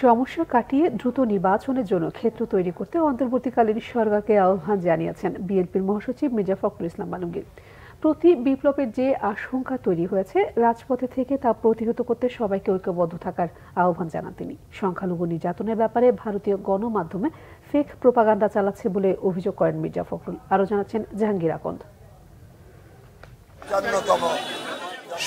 সমস্যা কাটিয়ে দ্রুত নির্বাচনের জন্য ক্ষেত্র তৈরি করতে অন্তর্বর্তীকালীন সরকারকে আহ্বান জানিয়েছেন বিএনপির মহাসচিব মির্জা ফখরুল ইসলাম আলমগীর। প্রতি বিপ্লবের যে আশঙ্কা তৈরি হয়েছে, রাজপথে থেকে তা প্রতিহত করতে সবাইকে ঐক্যবদ্ধ থাকার আহ্বান জানান তিনি। সংখ্যালঘু নির্যাতনের ব্যাপারে ভারতীয় গণমাধ্যমে ফেক প্রোপাগান্ডা চালাচ্ছে বলে অভিযোগ করেন মির্জা ফখরুল। আরও জানাচ্ছেন জাহাঙ্গীর আকন্দ।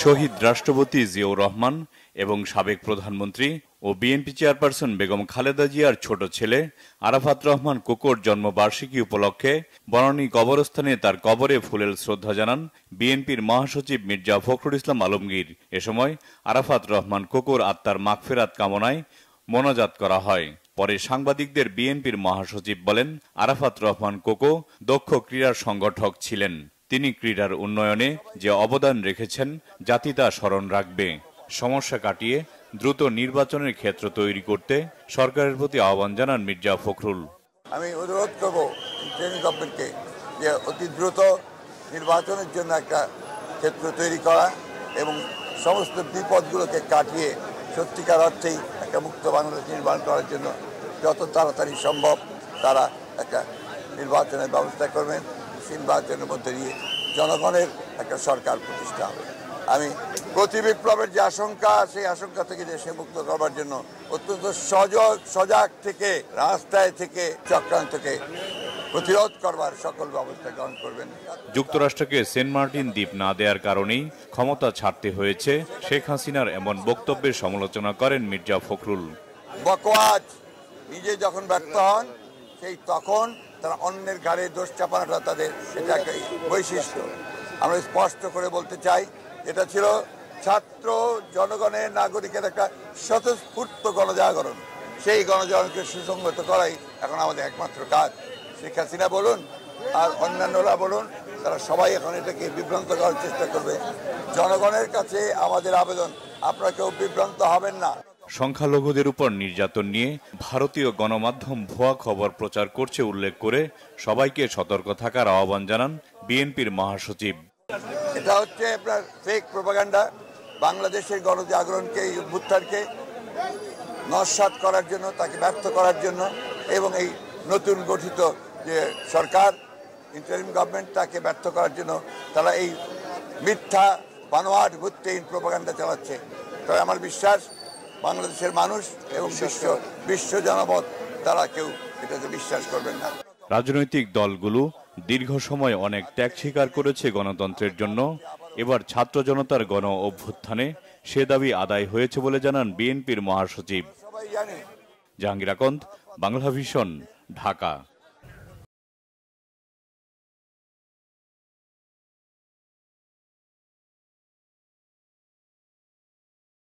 শহীদ রাষ্ট্রপতি জিয়াউর রহমান এবং সাবেক প্রধানমন্ত্রী ও বিএনপি চেয়ারপারসন বেগম খালেদা জিয়ার ছোট ছেলে আরাফাত রহমান কোকোর জন্মবার্ষিকী উপলক্ষে বনানী কবরস্থানে তার কবরে ফুলেল শ্রদ্ধা জানান বিএনপির মহাসচিব মির্জা ফখরুল ইসলাম আলমগীর। এ সময় আরাফাত রহমান কোকোর আত্মার মাগফিরাত কামনায় মোনাজাত করা হয়। পরে সাংবাদিকদের বিএনপির মহাসচিব বলেন, আরাফাত রহমান কোকো দক্ষ ক্রীড়ার সংগঠক ছিলেন। তিনি ক্রীড়ার উন্নয়নে যে অবদান রেখেছেন জাতি তা স্মরণ রাখবে। সমস্যা কাটিয়ে দ্রুত নির্বাচনের ক্ষেত্র তৈরি করতে সরকারের প্রতি আহ্বান জানান মির্জা ফখরুল। আমি অনুরোধ করব কেন্দ্রীয় গভর্নমেন্টকে যে অতি দ্রুত নির্বাচনের জন্য একটা ক্ষেত্র তৈরি করা এবং সমস্ত বিপদগুলোকে কাটিয়ে সত্যিকার অর্থেই একটা মুক্ত বাংলাদেশ নির্মাণ করার জন্য যত তাড়াতাড়ি সম্ভব তারা একটা নির্বাচনের ব্যবস্থা করবেন। নির্বাচনের মধ্যে দিয়ে জনগণের একটা সরকার প্রতিষ্ঠা হবে। আমি প্রতি বিপ্লবের যে আশঙ্কা, সেই আশঙ্কা থেকে দেশে মুক্ত করবার জন্য অত্যন্ত সজাগ থেকে রাস্তায় থেকে চক্রান্তকে প্রতিরোধ করবার সকল ব্যবস্থা গ্রহণ করবেন। যুক্তরাষ্ট্রকে সেন্ট মার্টিন দ্বীপ না দেওয়ার কারণেই ক্ষমতা ছাড়তে হয়েছে শেখ হাসিনার এমন বক্তব্যের সমালোচনা করেন মির্জা ফখরুল। বকওয়াজ নিজে যখন ব্যর্থ হন সেই তখন তারা অন্যের ঘাড়ে দোষ চাপানোটা তাদের এটা একটা বৈশিষ্ট্য। আমরা স্পষ্ট করে বলতে চাই, এটা ছিল ছাত্র জনগণের নাগরিকের একটা স্বতঃস্ফূর্ত গণজাগরণ। সেই গণজাগরণকে সুসংগত করাই এখন আমাদের একমাত্র কাজ। শেখ হাসিনা বলুন আর অন্যান্যরা বলুন, তারা সবাই এখন এটাকে বিভ্রান্ত করার চেষ্টা করবে। জনগণের কাছে আমাদের আবেদন, আপনারা কেউ বিভ্রান্ত হবেন না। সংখ্যালঘুদের উপর নির্যাতন নিয়ে ভারতীয় গণমাধ্যম ভুয়া খবর প্রচার করছে উল্লেখ করে সবাইকে সতর্ক থাকার আহ্বান জানান বিএনপির মহাসচিব। এটা হচ্ছে আপনার ফেক প্রোপাগান্ডা। বাংলাদেশের গণজাগরণকে, এই উত্থানকে নস্যাৎ করার জন্য, তাকে ব্যর্থ করার জন্য এবং এই নতুন গঠিত যে সরকার ইন্টারিম গভর্নমেন্ট তাকে ব্যর্থ করার জন্য তারা এই মিথ্যা বানোয়াট ভিত্তিহীন প্রোপাগান্ডা চালাচ্ছে। তবে আমার বিশ্বাস বাংলাদেশের মানুষ এবং বিশ্ব জনমত তারা কেউ এটাতে বিশ্বাস করবেন না। রাজনৈতিক দলগুলো দীর্ঘ সময় অনেক ত্যাগ স্বীকার করেছে গণতন্ত্রের জন্য। এবার ছাত্র জনতার গণ অভ্যুত্থানে সে দাবি আদায় হয়েছে বলে জানান বিএনপির মহাসচিব। জাহাঙ্গীর আকন্দ, বাংলা ভিশন, ঢাকা।